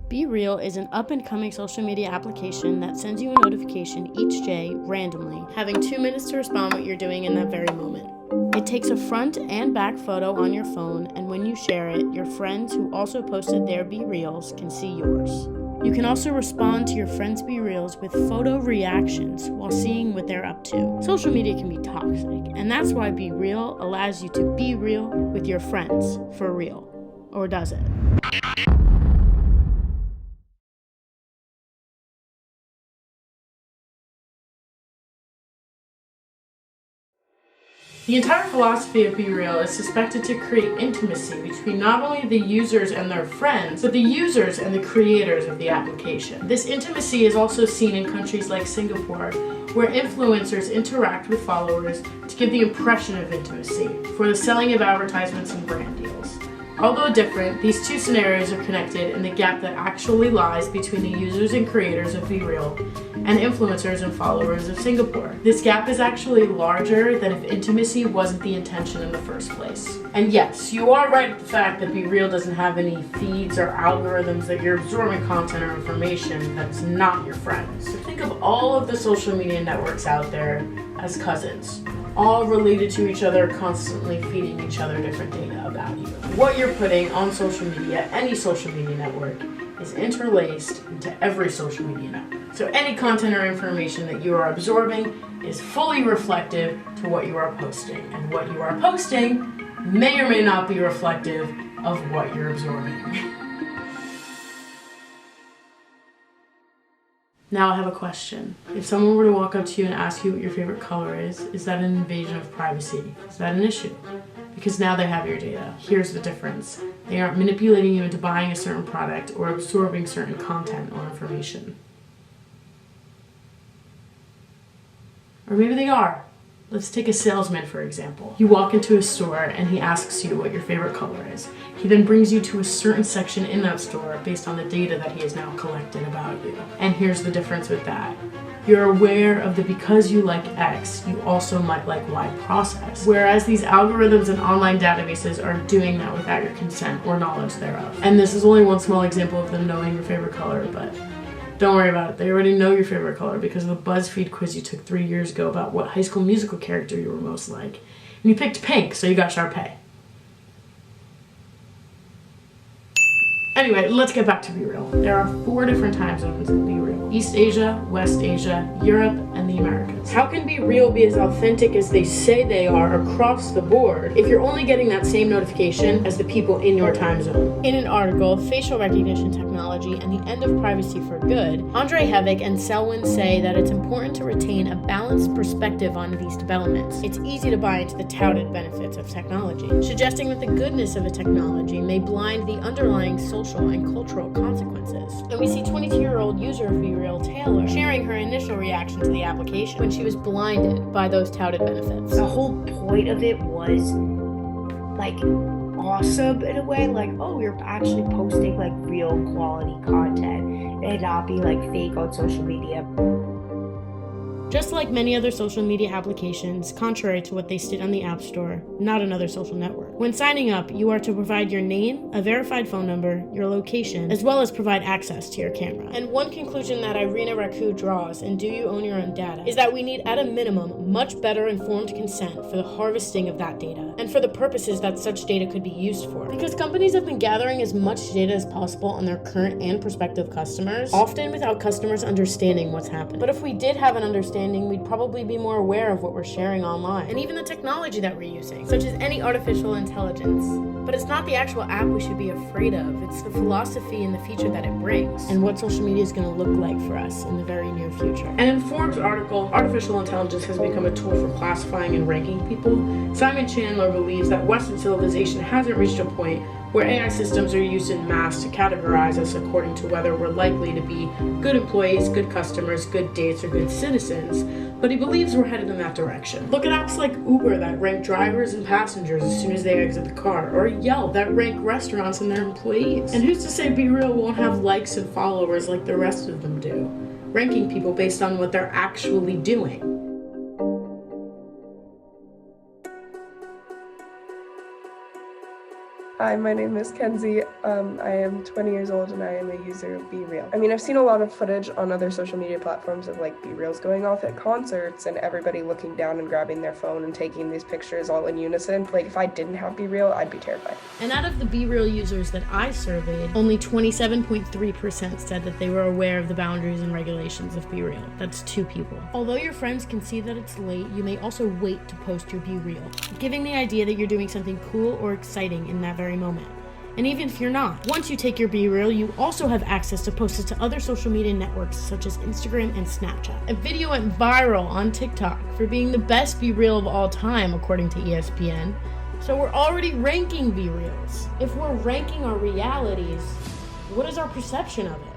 Bereal is an up-and-coming social media application that sends you a notification each day randomly, having 2 minutes to respond what you're doing in that very moment. It takes a front and back photo on your phone, and when you share it, your friends who also posted their Bereals can see yours. You can also respond to your friends' Bereals with photo reactions while seeing what they're up to. Social media can be toxic, and that's why Bereal allows you to be real with your friends for real. Or does it? The entire philosophy of Bereal is suspected to create intimacy between not only the users and their friends, but the users and the creators of the application. This intimacy is also seen in countries like Singapore, where influencers interact with followers to give the impression of intimacy for the selling of advertisements and brand deals. Although different, these two scenarios are connected in the gap that actually lies between the users and creators of Bereal and influencers and followers of Singapore. This gap is actually larger than if intimacy wasn't the intention in the first place. And yes, you are right with the fact that Bereal doesn't have any feeds or algorithms that you're absorbing content or information that's not your friends. So think of all of the social media networks out there as cousins, all related to each other, constantly feeding each other different data about you. What you're putting on social media, any social media network, is interlaced into every social media network. So any content or information that you are absorbing is fully reflective to what you are posting. And what you are posting may or may not be reflective of what you're absorbing. Now I have a question. If someone were to walk up to you and ask you what your favorite color is that an invasion of privacy? Is that an issue? Because now they have your data. Here's the difference. They aren't manipulating you into buying a certain product or absorbing certain content or information. Or maybe they are. Let's take a salesman, for example. You walk into a store and he asks you what your favorite color is. He then brings you to a certain section in that store based on the data that he has now collected about you. And here's the difference with that. You're aware of the because you like X, you also might like Y process. Whereas these algorithms and online databases are doing that without your consent or knowledge thereof. And this is only one small example of them knowing your favorite color, but don't worry about it. They already know your favorite color because of the BuzzFeed quiz you took 3 years ago about what High School Musical character you were most like. And you picked pink, so you got Sharpay. Anyway, let's get back to Bereal. There are 4 different time zones in Bereal: East Asia, West Asia, Europe, and the Americas. How can Bereal be as authentic as they say they are across the board if you're only getting that same notification as the people in your time zone? In an article, Facial Recognition Technology and the End of Privacy for Good, Andre Hevick and Selwyn say that it's important to retain a balanced perspective on these developments. It's easy to buy into the touted benefits of technology, suggesting that the goodness of a technology may blind the underlying social and cultural consequences. And we see 22-year-old user of Bereal, Taylor, sharing her initial reaction to the application when she was blinded by those touted benefits. The whole point of it was like awesome in a way, like, oh, you're actually posting like real quality content and not be like fake on social media. Just like many other social media applications, contrary to what they state on the App Store, not another social network. When signing up, you are to provide your name, a verified phone number, your location, as well as provide access to your camera. And one conclusion that Irina Raku draws in Do You Own Your Own Data is that we need, at a minimum, much better informed consent for the harvesting of that data, and for the purposes that such data could be used for. Because companies have been gathering as much data as possible on their current and prospective customers, often without customers understanding what's happening. But if we did have an understanding, we'd probably be more aware of what we're sharing online, and even the technology that we're using, such as any artificial intelligence. But it's not the actual app we should be afraid of, it's the philosophy and the future that it brings, and what social media is going to look like for us in the very near future. And in Forbes' article, Artificial Intelligence has become a tool for classifying and ranking people, Simon Chandler believes that Western civilization hasn't reached a point where AI systems are used in mass to categorize us according to whether we're likely to be good employees, good customers, good dates, or good citizens, but he believes we're headed in that direction. Look at apps like Uber that rank drivers and passengers as soon as they exit the car, or Yelp that rank restaurants and their employees. And who's to say Bereal won't have likes and followers like the rest of them do, ranking people based on what they're actually doing. Hi, my name is Kenzie. I am 20 years old and I am a user of Bereal. I mean, I've seen a lot of footage on other social media platforms of like Bereals going off at concerts and everybody looking down and grabbing their phone and taking these pictures all in unison. Like, if I didn't have Bereal, I'd be terrified. And out of the Bereal users that I surveyed, only 27.3% said that they were aware of the boundaries and regulations of Bereal. That's 2 people. Although your friends can see that it's late, you may also wait to post your Bereal, giving the idea that you're doing something cool or exciting in that very moment. And even if you're not, once you take your Bereal, you also have access to post it to other social media networks such as Instagram and Snapchat. A video went viral on TikTok for being the best Bereal of all time, according to ESPN. So we're already ranking Bereals. If we're ranking our realities, what is our perception of it?